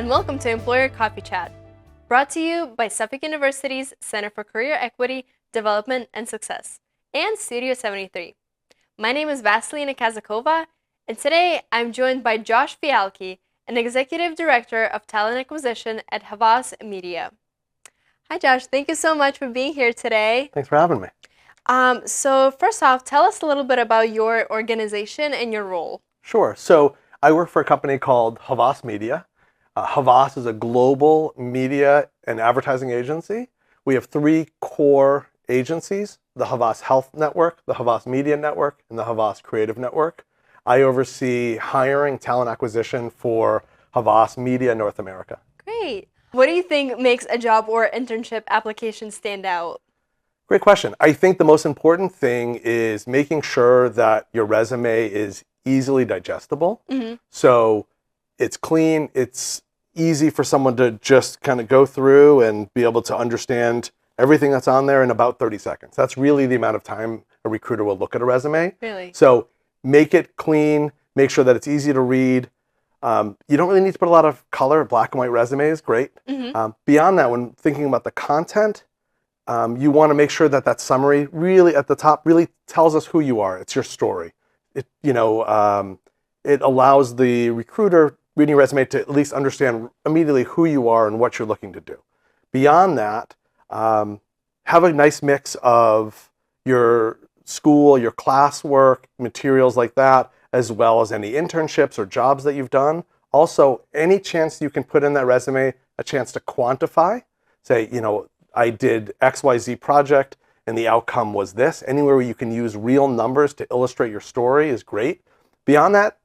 and welcome to Employer Coffee Chat, brought to you by Suffolk University's Center for Career Equity, Development, and Success, and Studio 73. My name is Vasilina Kazakova, and today I'm joined by Josh Fialki, an Executive Director of Talent Acquisition at Havas Media. Hi Josh, thank you so much for being here today. Thanks for having me. So first off, tell us a little bit about your organization and your role. Sure. So I work for a company called Havas Media. Havas is a global media and advertising agency. We have three core agencies: the Havas Health Network, the Havas Media Network, and the Havas Creative Network. I oversee hiring, talent acquisition for Havas Media North America. Great. What do you think makes a job or internship application stand out? Great question. I think the most important thing is making sure that your resume is easily digestible. So it's clean, it's easy for someone to just kind of go through and be able to understand everything that's on there in about 30 seconds. That's really the amount of time a recruiter will look at a resume. Really? So make it clean, make sure that it's easy to read. You don't really need to put a lot of color. Black and white resume is great. Beyond that, when thinking about the content, you want to make sure that that summary really at the top really tells us who you are. It's your story. It allows the recruiter reading your resume to at least understand immediately who you are and what you're looking to do. Beyond that, have a nice mix of your school, your classwork, materials like that, as well as any internships or jobs that you've done. Also, any chance you can put in that resume, a chance to quantify, say, I did XYZ project and the outcome was this. Anywhere where you can use real numbers to illustrate your story is great. Beyond that,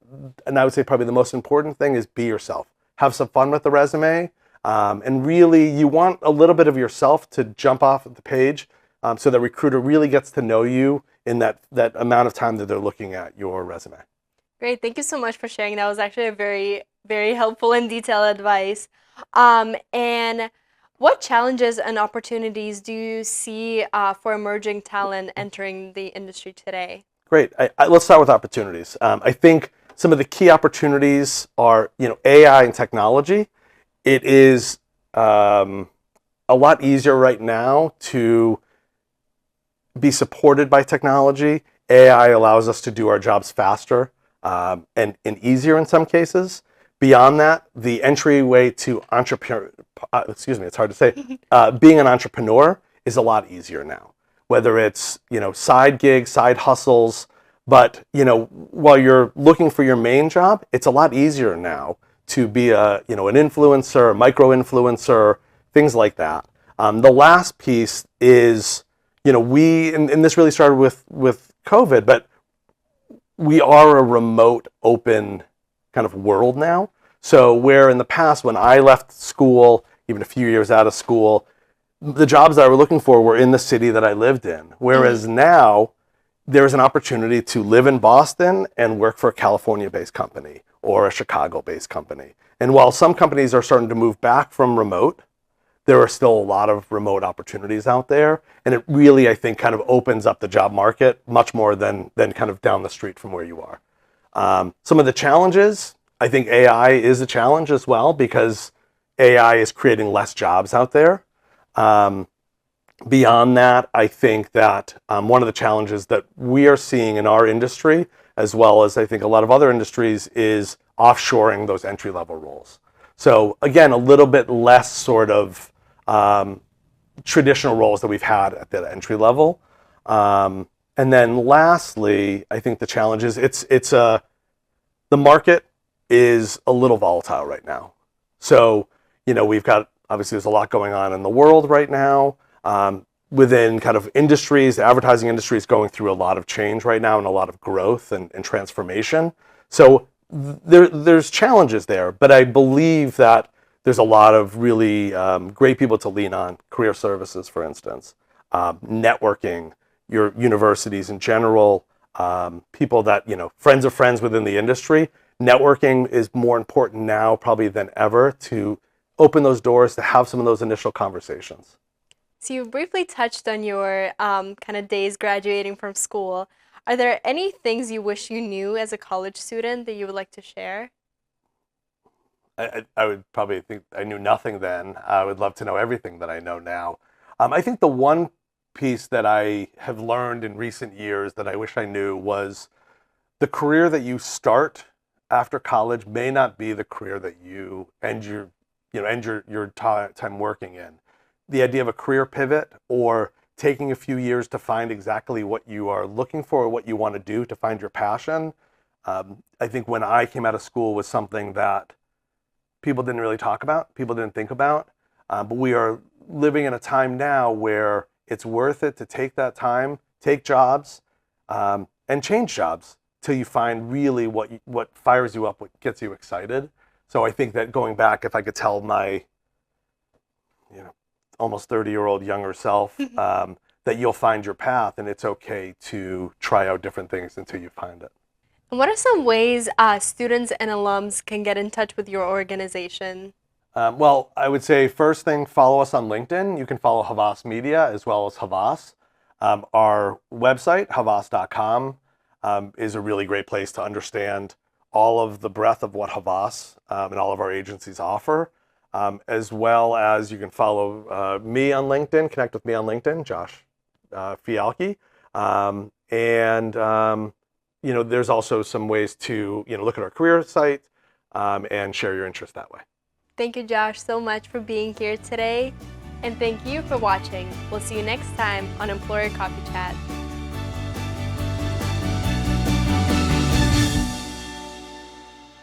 and I would say probably the most important thing is be yourself. Have some fun with the resume. And really, you want a little bit of yourself to jump off the page so the recruiter really gets to know you in that amount of time that they're looking at your resume. Great. Thank you so much for sharing. That was actually a very, very helpful and detailed advice. And what challenges and opportunities do you see for emerging talent entering the industry today? Great. Let's start with opportunities. I think some of the key opportunities are, AI and technology. It is a lot easier right now to be supported by technology. AI allows us to do our jobs faster and easier in some cases. Beyond that, the entryway to it's hard to say, being an entrepreneur is a lot easier now. Whether it's, side gigs, side hustles, but, while you're looking for your main job, it's a lot easier now to be an influencer, a micro-influencer, things like that. The last piece is, and this really started with COVID, but we are a remote, open kind of world now. So where in the past, when I left school, even a few years out of school, the jobs that I were looking for were in the city that I lived in. Whereas now, there's an opportunity to live in Boston and work for a California-based company or a Chicago-based company. And while some companies are starting to move back from remote, there are still a lot of remote opportunities out there. And it really, I think, kind of opens up the job market much more than kind of down the street from where you are. Some of the challenges, I think AI is a challenge as well because AI is creating less jobs out there. Beyond that, I think that one of the challenges that we are seeing in our industry, as well as I think a lot of other industries, is offshoring those entry-level roles. So again, a little bit less sort of traditional roles that we've had at the entry level. And then lastly, I think the challenge is the market is a little volatile right now. So, we've got, obviously there's a lot going on in the world right now. Within kind of industries, the advertising industry is going through a lot of change right now and a lot of growth and transformation. So there's challenges there, but I believe that there's a lot of really great people to lean on. Career services, for instance, networking, your universities in general, people that, friends of friends within the industry. Networking is more important now probably than ever to open those doors, to have some of those initial conversations. So you briefly touched on your kind of days graduating from school. Are there any things you wish you knew as a college student that you would like to share? I would probably think I knew nothing then. I would love to know everything that I know now. I think the one piece that I have learned in recent years that I wish I knew was the career that you start after college may not be the career that you end your time working in. The idea of a career pivot or taking a few years to find exactly what you are looking for or what you want to do to find your passion. I think when I came out of school was something that people didn't really talk about, people didn't think about. But we are living in a time now where it's worth it to take that time, take jobs, and change jobs till you find really what fires you up, what gets you excited. So I think that going back, if I could tell my, almost 30-year-old younger self, that you'll find your path and it's okay to try out different things until you find it. And what are some ways students and alums can get in touch with your organization? Well, I would say first thing, follow us on LinkedIn. You can follow Havas Media as well as Havas. Our website, havas.com, is a really great place to understand all of the breadth of what Havas and all of our agencies offer, as well as you can follow me on LinkedIn, connect with me on LinkedIn, Josh Fialki. There's also some ways to look at our career site and share your interest that way. Thank you, Josh, so much for being here today. And thank you for watching. We'll see you next time on Employer Coffee Chat.